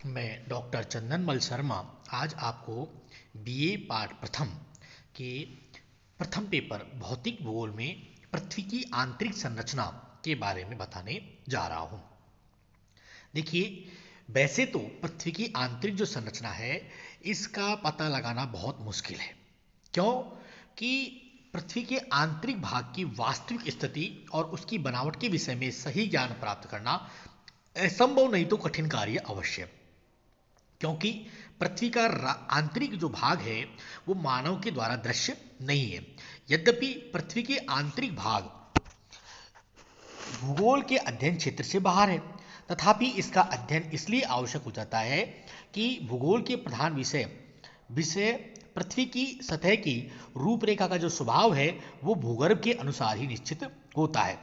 मैं डॉक्टर चंदनमल शर्मा आज आपको बीए पाठ प्रथम के प्रथम पेपर भौतिक भूगोल में पृथ्वी की आंतरिक संरचना के बारे में बताने जा रहा हूं। देखिए, वैसे तो पृथ्वी की आंतरिक जो संरचना है इसका पता लगाना बहुत मुश्किल है। क्यों कि पृथ्वी के आंतरिक भाग की वास्तविक स्थिति और उसकी बनावट के विषय में सही ज्ञान प्राप्त करना असंभव नहीं तो कठिन कार्य अवश्य, क्योंकि पृथ्वी का आंतरिक जो भाग है वो मानव के द्वारा दृश्य नहीं है। यद्यपि पृथ्वी के आंतरिक भाग भूगोल के अध्ययन क्षेत्र से बाहर है, तथापि इसका अध्ययन इसलिए आवश्यक हो जाता है कि भूगोल के प्रधान विषय विषय पृथ्वी की सतह की रूपरेखा का जो स्वभाव है वो भूगर्भ के अनुसार ही निश्चित होता है।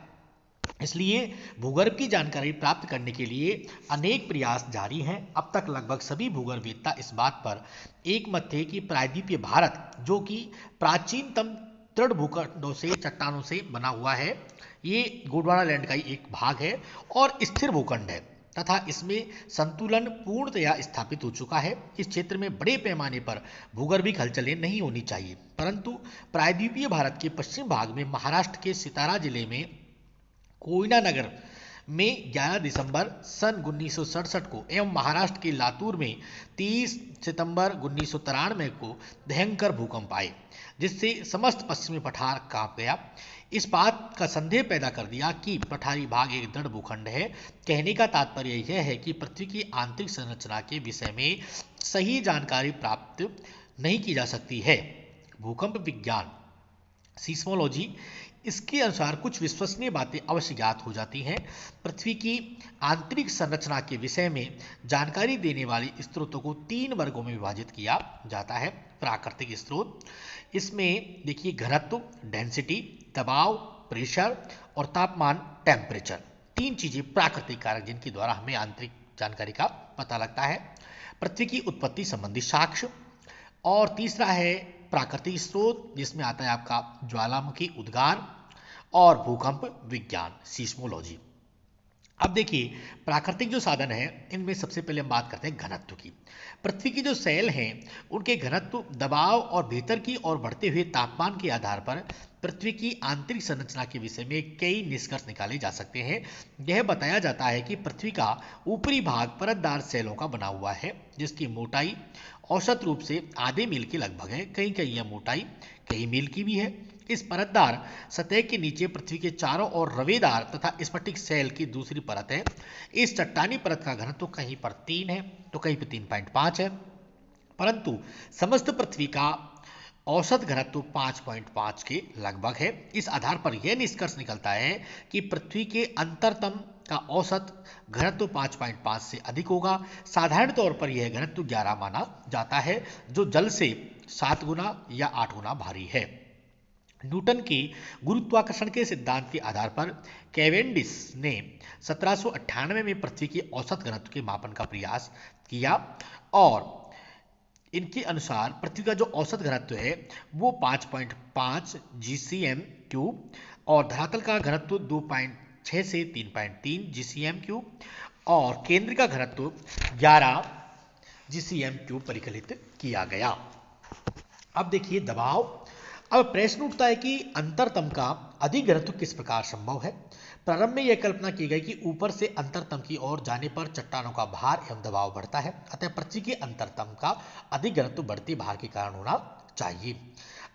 इसलिए भूगर्भ की जानकारी प्राप्त करने के लिए अनेक प्रयास जारी हैं। अब तक लगभग सभी भूगर्भवेत्ता इस बात पर एकमत थे कि प्रायद्वीपीय भारत, जो कि प्राचीनतम दृढ़ भूखंडों से चट्टानों से बना हुआ है, ये गोंडवाना लैंड का ही एक भाग है और स्थिर भूखंड है तथा इसमें संतुलन पूर्णतया स्थापित हो चुका है। इस क्षेत्र में बड़े पैमाने पर भूगर्भिक हलचलें नहीं होनी चाहिए, परंतु प्रायद्वीपीय भारत के पश्चिम भाग में महाराष्ट्र के सितारा जिले में कोयना नगर में 11 दिसंबर सन 1967 को एवं महाराष्ट्र के लातूर में 30 सितंबर 1993 को भयंकर भूकंप आए, जिससे समस्त पश्चिमी पठार कांप गया। इस बात का संदेह पैदा कर दिया कि पठारी भाग एक दृढ़ भूखंड है। कहने का तात्पर्य यह है कि पृथ्वी की आंतरिक संरचना के विषय में सही जानकारी प्राप्त नहीं की जा सकती है। भूकंप विज्ञान सीस्मोलॉजी, इसके अनुसार कुछ विश्वसनीय बातें अवश्य ज्ञात हो जाती हैं। पृथ्वी की आंतरिक संरचना के विषय में जानकारी देने वाले स्रोतों को 3 वर्गों में विभाजित किया जाता है। प्राकृतिक स्रोत, इसमें देखिए घनत्व डेंसिटी, दबाव प्रेशर और तापमान टेम्परेचर, 3 चीजें प्राकृतिक कारक जिनके द्वारा हमें आंतरिक जानकारी का पता लगता है। पृथ्वी की उत्पत्ति संबंधी साक्ष्य, और तीसरा है प्राकृतिक स्रोत जिसमें आता है आपका ज्वालामुखी उद्गार और भूकंप विज्ञान सीस्मोलॉजी। अब देखिए, प्राकृतिक जो साधन है इनमें सबसे पहले हम बात करते हैं घनत्व की। पृथ्वी की जो सेल हैं उनके घनत्व, दबाव और भीतर की ओर बढ़ते हुए तापमान के आधार पर पृथ्वी की आंतरिक संरचना के विषय में कई निष्कर्ष निकाले जा सकते हैं। यह बताया जाता है कि पृथ्वी का ऊपरी भाग परतदार सेलों का बना हुआ है, जिसकी मोटाई औसत रूप से आधे मील के लगभग है। कहीं कहीं यह मोटाई कई मील की भी है। इस परतदार सतह के नीचे पृथ्वी के चारों ओर रवेदार तथा स्फटिक सेल की दूसरी परत है। इस चट्टानी परत का घनत्व कहीं पर 3 है तो कहीं पर 3.5 है, परंतु समस्त पृथ्वी का औसत घनत्व 5.5 के लगभग है। इस आधार पर यह निष्कर्ष निकलता है कि पृथ्वी के अंतरतम का औसत घनत्व 5.5 से अधिक होगा। साधारण तौर पर यह घनत्व 11 माना जाता है, जो जल से 7 गुना या 8 गुना भारी है। न्यूटन के गुरुत्वाकर्षण के सिद्धांत के आधार पर कैवेंडिश ने 1798 में पृथ्वी के औसत घनत्व के मापन का प्रयास किया और इनके अनुसार पृथ्वी का जो औसत घनत्व है वो 5.5 जीसीएम क्यूब और धरातल का घनत्व 2.6 से 3.3 जीसीएम क्यूब और केंद्र का घनत्व 11 जीसीएम क्यूब परिकलित किया गया। अब देखिए दबाव। अब प्रश्न उठता है कि अंतरतम का अधिक घनत्व किस प्रकार संभव है। प्रारंभ में यह कल्पना की गई कि ऊपर से अंतरतम की ओर जाने पर चट्टानों का भार एवं दबाव बढ़ता है, अतः पृथ्वी के अंतरतम का अधिक घनत्व बढ़ते भार के कारण होना चाहिए।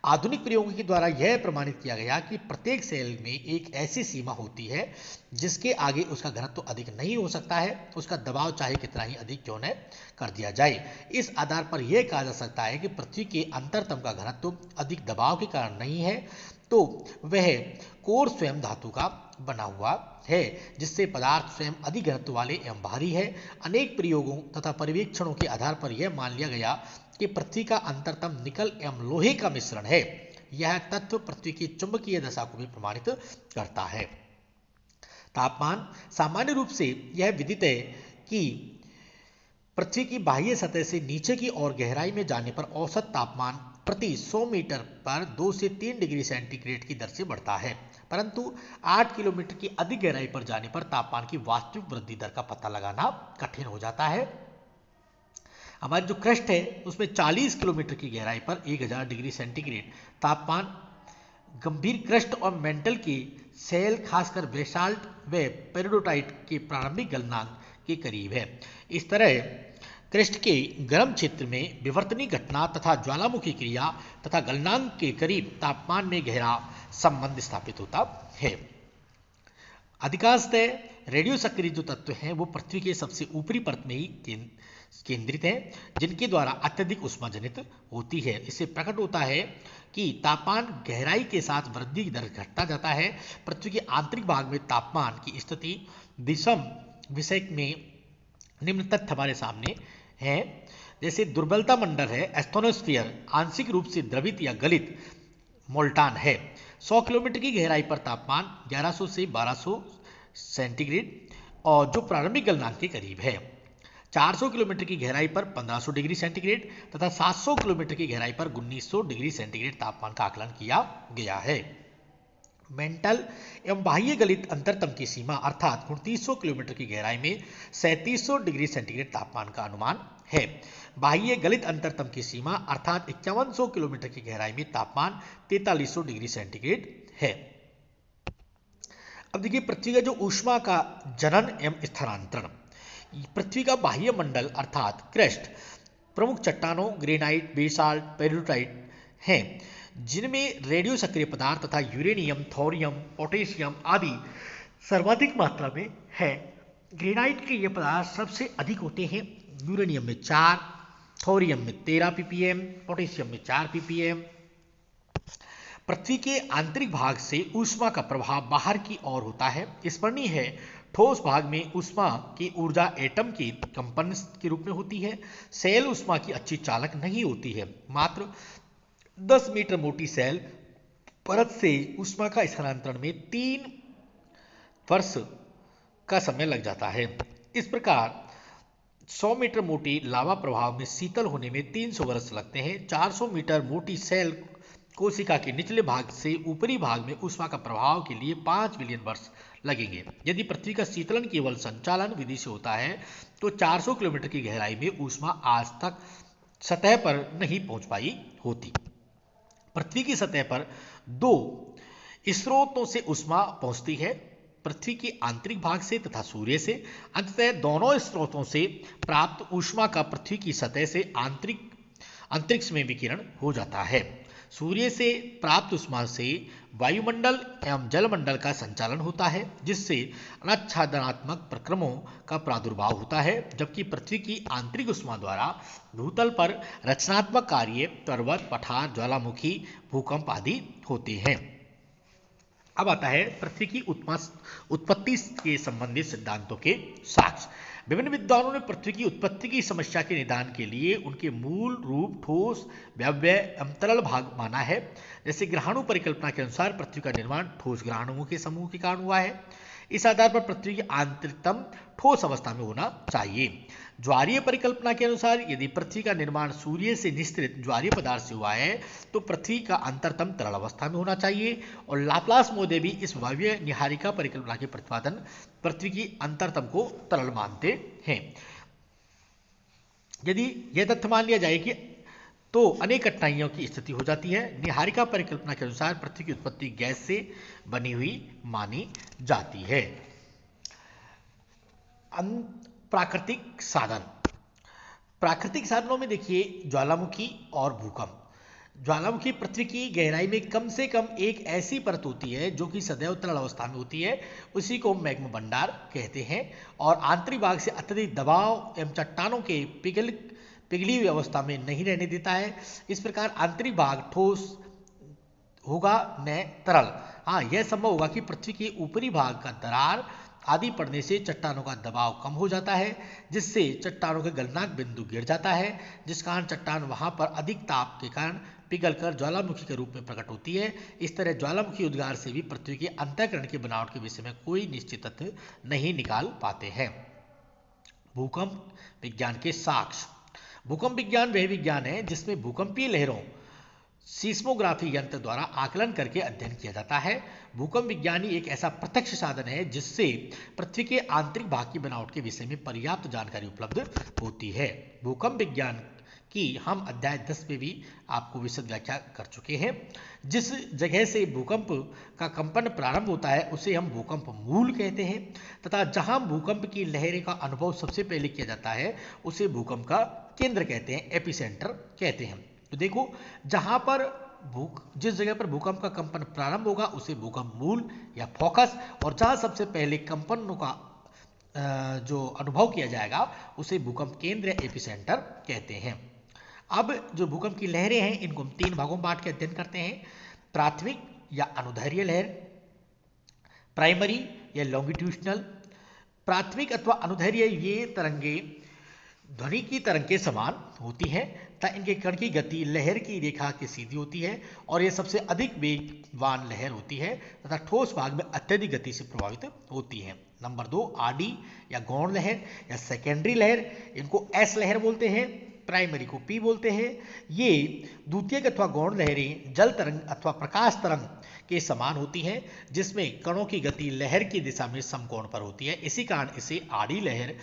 आधुनिक प्रयोगों के द्वारा यह प्रमाणित किया गया कि प्रत्येक सेल में एक ऐसी सीमा होती है जिसके आगे उसका घनत्व अधिक नहीं हो सकता है, उसका दबाव चाहे कितना ही अधिक क्यों न कर दिया जाए। इस आधार पर यह कहा जा सकता है कि पृथ्वी के अंतरतम का घनत्व अधिक दबाव के कारण नहीं है, तो वह कोर स्वयं धातु का बना हुआ है, जिससे पदार्थ स्वयं अधिक घनत्व वाले एवं भारी है। अनेक प्रयोगों तथा पर्यवेक्षणों के आधार पर यह मान लिया गया कि पृथ्वी का अंतरतम निकल एवं लोहे का मिश्रण है। यह तत्व पृथ्वी की चुंबकीय दशा को भी प्रमाणित करता है। तापमान, सामान्य रूप से यह विदित है कि पृथ्वी की बाह्य सतह से नीचे की ओर गहराई में जाने पर औसत तापमान प्रति 100 मीटर पर 2 से 3 डिग्री सेंटीग्रेड की दर से बढ़ता है, परंतु 8 किलोमीटर की अधिक गहराई पर जाने पर तापमान की वास्तविक वृद्धि दर का पता लगाना कठिन हो जाता है। हमारी जो क्रस्ट है उसमें 40 किलोमीटर की गहराई पर 1000 डिग्री सेंटीग्रेड तापमान गंभीर क्रस्ट और मेंटल की सेल खासकर बेसाल्ट व पेरिडोटाइट के प्रारंभिक गलनांक के करीब है। इस तरह क्रस्ट के गर्म क्षेत्र में विवर्तनीय घटना तथा ज्वालामुखी क्रिया तथा गलनांक के करीब तापमान में गहरा संबंध स्थापित होता है। अधिकांशतः रेडियो सक्रिय जो तत्व हैं वो पृथ्वी के सबसे ऊपरी परत में ही केंद्रित हैं, जिनके द्वारा अत्यधिक ऊष्मा जनित होती है। इससे प्रकट होता है कि तापमान गहराई के साथ वृद्धि दर घटता जाता है। पृथ्वी के आंतरिक भाग में तापमान की स्थिति विषम विषय में निम्न तथ्य हमारे सामने है। जैसे दुर्बलता मंडल है, एस्थोनोस्फीयर आंशिक रूप से द्रवित या गलित मोल्टान है। 100 किलोमीटर की गहराई पर तापमान 1100 से 1200 सेंटीग्रेड और जो प्रारंभिक गलनांक के करीब है। 400 किलोमीटर की गहराई पर 1500 डिग्री सेंटीग्रेड तथा 700 किलोमीटर की गहराई पर 1900 डिग्री सेंटीग्रेड तापमान का आकलन किया गया है। मेंटल एवं बाह्य गलित अंतरतम की सीमा अर्थात 2900 किलोमीटर की गहराई में 3700 डिग्री सेंटीग्रेड तापमान का अनुमान है। बाह्य गलित अंतरतम की सीमा अर्थात 5100 किलोमीटर की गहराई में तापमान 4300 डिग्री सेंटीग्रेड है। अब देखिए पृथ्वी का जो ऊष्मा का जनन एवं स्थानांतरण। पृथ्वी का बाह्य मंडल अर्थात क्रस्ट प्रमुख चट्टानों ग्रेनाइट, बेसाल्ट, पेरिडोटाइट हैं, जिनमें रेडियो सक्रिय पदार्थ तथा यूरेनियम, थोरियम, पोटेशियम आदि सर्वाधिक मात्रा में है। ग्रेनाइट के ये पदार्थ सबसे अधिक होते हैं। यूरेनियम में 4, थोरियम में 13 ppm, पोटेशियम में 4 ppm। पृथ्वी के आंतरिक भाग से ऊष्मा का प्रभाव बाहर की ओर होता है। स्मरणीय है ठोस भाग में ऊष्मा की ऊर्जा एटम की कंपन के रूप में होती है। सेल ऊष्मा की अच्छी चालक नहीं होती है। मात्र 10 मीटर मोटी सेल परत से ऊष्मा का स्थानांतरण में 3 वर्ष का समय लग जाता है। इस प्रकार 100 मीटर मोटी लावा प्रभाव में शीतल होने में 300 वर्ष लगते हैं। 400 मीटर मोटी सेल कोशिका के निचले भाग से ऊपरी भाग में ऊष्मा का प्रभाव के लिए 5 बिलियन वर्ष लगेंगे। यदि पृथ्वी का शीतलन केवल संचालन विधि से होता है तो 400 किलोमीटर की गहराई में ऊष्मा आज तक सतह पर नहीं पहुंच पाई होती। पृथ्वी की सतह पर 2 स्रोतों से ऊष्मा पहुंचती है, पृथ्वी के आंतरिक भाग से तथा सूर्य से। अंततः दोनों स्रोतों से प्राप्त ऊष्मा का पृथ्वी की सतह से अंतरिक्ष में विकिरण हो जाता है। सूर्य से प्राप्त ऊष्मा से वायुमंडल एवं जलमंडल का संचालन होता है, जिससे अनाच्छादनात्मक प्रक्रमों का प्रादुर्भाव होता है, जबकि पृथ्वी की आंतरिक ऊष्मा द्वारा भूतल पर रचनात्मक कार्य पर्वत, पठार, ज्वालामुखी, भूकंप आदि होते हैं। अब आता है पृथ्वी की उत्पत्ति के संबंधित सिद्धांतों के साक्ष्य। विभिन्न विद्वानों ने पृथ्वी की उत्पत्ति की समस्या के निदान के लिए उनके मूल रूप ठोस, वायव्य एवं तरल भाग माना है। जैसे ग्रहाणु परिकल्पना के अनुसार पृथ्वी का निर्माण ठोस ग्रहाणुओं के समूह के कारण हुआ है। इस आधार पर पृथ्वी की आंतरिकतम ठोस अवस्था में होना चाहिए। ज्वारीय परिकल्पना के अनुसार यदि पृथ्वी का निर्माण सूर्य से निस्तृत ज्वारीय पदार्थ से हुआ है तो पृथ्वी का अंतरतम तरल अवस्था में होना चाहिए। और लाप्लास मोदे भी इस वायव्य निहारिका परिकल्पना के प्रतिपादन पृथ्वी की अंतरतम को तरल मानते हैं। यदि यह तथ्य मान लिया जाए कि तो अनेक कठिनाइयों की स्थिति हो जाती है। निहारिका परिकल्पना के अनुसार पृथ्वी की उत्पत्ति गैस से बनी हुई मानी जाती है। प्राकृतिक साधन। प्राकृतिक साधनों में देखिए ज्वालामुखी और भूकंप। ज्वालामुखी पृथ्वी की गहराई में कम से कम एक ऐसी परत होती है जो कि सदैव तरल अवस्था में होती है, उसी को मैग्मा भंडार कहते हैं, और आंतरिक भाग से अत्यधिक दबाव एवं चट्टानों के पिघली हुई अवस्था में नहीं रहने देता है। इस प्रकार आंतरिक भाग ठोस होगा न तरल। हाँ, यह संभव होगा कि पृथ्वी के ऊपरी भाग का दरार आदि पड़ने से चट्टानों का दबाव कम हो जाता है, जिससे चट्टानों के गलनांक बिंदु गिर जाता है, जिस कारण चट्टान वहां पर अधिक ताप के कारण पिघलकर ज्वालामुखी के रूप में प्रकट होती है। इस तरह ज्वालामुखी उद्गार से भी पृथ्वी के अंतःकरण की बनावट के विषय में कोई निश्चित तथ्य नहीं निकाल पाते हैं। भूकंप विज्ञान के साक्ष्य। भूकंप विज्ञान वह विज्ञान है जिसमें भूकंपीय लहरों सीस्मोग्राफी यंत्र द्वारा आकलन करके अध्ययन किया जाता है। भूकंप विज्ञानी एक ऐसा प्रत्यक्ष साधन है जिससे पृथ्वी के आंतरिक भाग की बनावट के विषय में पर्याप्त जानकारी उपलब्ध होती है। भूकंप विज्ञान की हम अध्याय 10 में भी आपको विशद व्याख्या कर चुके हैं। जिस जगह से भूकंप का कंपन प्रारंभ होता है उसे हम भूकंप मूल कहते हैं, तथा जहां भूकंप की लहरें का अनुभव सबसे पहले किया जाता है उसे भूकंप का केंद्र कहते हैं, एपिसेंटर कहते हैं। तो देखो, जहां पर जिस जगह पर भूकंप का कंपन प्रारंभ होगा उसे भूकंप मूल या फोकस, और जहां सबसे पहले कंपनों का जो अनुभव किया जाएगा उसे भूकंप केंद्र या एपिसेंटर कहते हैं। अब जो भूकंप की लहरें हैं इनको हम 3 भागों में बांट के अध्ययन करते हैं। प्राथमिक या अनुदैर्घ्य लहर, प्राइमरी या लॉन्गिट्यूशनल। प्राथमिक अथवा अनुदैर्घ्य ये तरंगे ध्वनि की तरंग के समान होती है तथा इनके कण की गति लहर की रेखा की सीधी होती है और यह सबसे अधिक वेगवान लहर होती है तथा ठोस भाग में अत्यधिक गति से प्रभावित होती है। नंबर 2, आडी या गौण लहर या सेकेंडरी लहर, इनको एस लहर बोलते हैं, प्राइमरी को पी बोलते हैं। ये द्वितीयक अथवा गौण लहरें जल तरंग अथवा प्रकाश तरंग के समान होती हैं, जिसमें कणों की गति लहर की दिशा में समकोण पर होती है। इसी कारण इसे आड़ी लहर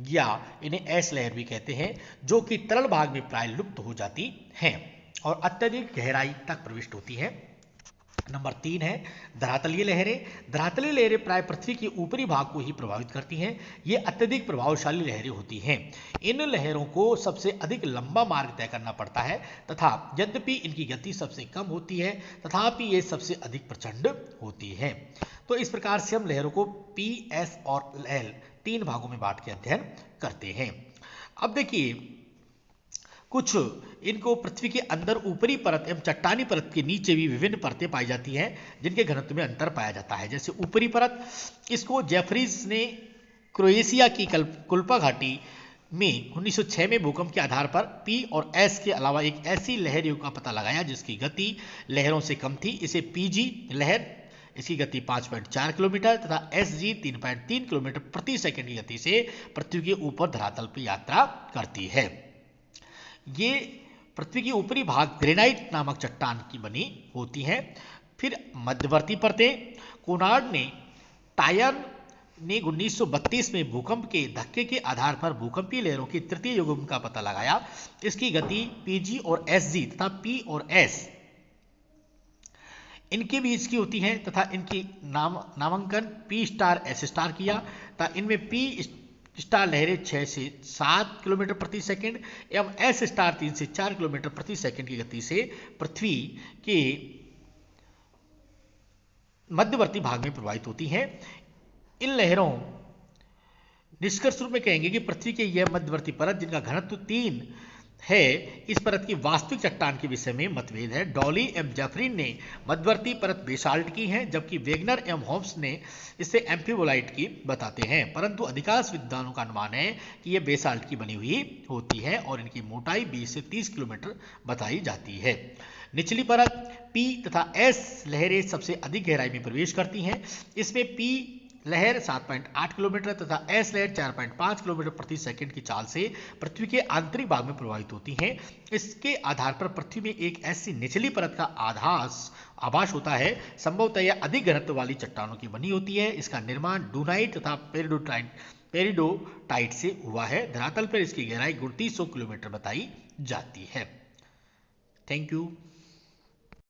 या इन्हें एस लहर भी कहते हैं, जो कि तरल भाग में प्राय लुप्त हो जाती हैं और अत्यधिक गहराई तक प्रविष्ट होती है। नंबर 3 है धरातलीय लहरें। धरातलीय लहरें प्राय पृथ्वी के ऊपरी भाग को ही प्रभावित करती हैं। ये अत्यधिक प्रभावशाली लहरें होती हैं। इन लहरों को सबसे अधिक लंबा मार्ग तय करना पड़ता है तथा यद्यपि इनकी गति सबसे कम होती है तथापि ये सबसे अधिक प्रचंड होती है। तो इस प्रकार से हम लहरों को पी, एस और एल 3 भागों में बांट के अध्ययन करते हैं। अब देखिए, कुछ इनको पृथ्वी के अंदर ऊपरी परत एवं चट्टानी परत के नीचे भी विभिन्न परतें पाई जाती हैं जिनके घनत्व में अंतर पाया जाता है। जैसे ऊपरी परत, इसको जेफरीज ने क्रोएशिया की कुल्पा घाटी में 1906 में भूकंप के आधार पर पी और एस के अलावा एक ऐसी लहर युग का पता लगाया जिसकी गति लहरों से कम थी। इसे पीजी लहर, इसकी गति 5.4 किलोमीटर तथा एसजी 3.3 किलोमीटर प्रति सेकंड की गति से पृथ्वी के ऊपर धरातल पर यात्रा करती है। ये पृथ्वी की ऊपरी भाग ग्रेनाइट नामक चट्टान की बनी होती है। फिर मध्यवर्ती परतें, कोनार्ड ने टायर ने 1932 में भूकंप के धक्के के आधार पर भूकंपीय लहरों की तृतीय युग्म का पता लगाया। इसकी गति पीजी और एसजी तथा पी और एस इनके बीच की होती है तथा इनकी नामांकन पी स्टार एस स्टार किया तथा इनमें पी स्टार लहरें 6 से 7 किलोमीटर प्रति सेकंड एवं एस स्टार 3 से 4 किलोमीटर प्रति सेकंड की गति से पृथ्वी के मध्यवर्ती भाग में प्रवाहित होती हैं। इन लहरों, निष्कर्ष रूप में कहेंगे कि पृथ्वी के यह मध्यवर्ती परत जिनका घनत्व 3 है, इस परत की वास्तविक चट्टान के विषय में मतभेद है। डॉली एवं जेफरीन ने मध्यवर्ती परत बेसाल्ट की है, जबकि वेगनर एवं होम्स ने इसे एम्फीबोलाइट की बताते हैं। परंतु अधिकांश विद्वानों का अनुमान है कि यह बेसाल्ट की बनी हुई होती है और इनकी मोटाई 20 से 30 किलोमीटर बताई जाती है। निचली परत पी तथा एस लहरें सबसे अधिक गहराई में प्रवेश करती हैं। इसमें पी लहर 7.8 किलोमीटर तथा एस लहर 4.5 किलोमीटर प्रति सेकंड की चाल से पृथ्वी के आंतरिक भाग में प्रवाहित होती हैं। इसके आधार पर पृथ्वी में एक ऐसी निचली परत का आभास होता है, संभवतः यह अधिक घनत्व वाली चट्टानों की बनी होती है। इसका निर्माण डूनाइट तथा पेरिडोटाइट से हुआ है। धरातल पर इसकी गहराई 3900 किलोमीटर बताई जाती है। Thank you.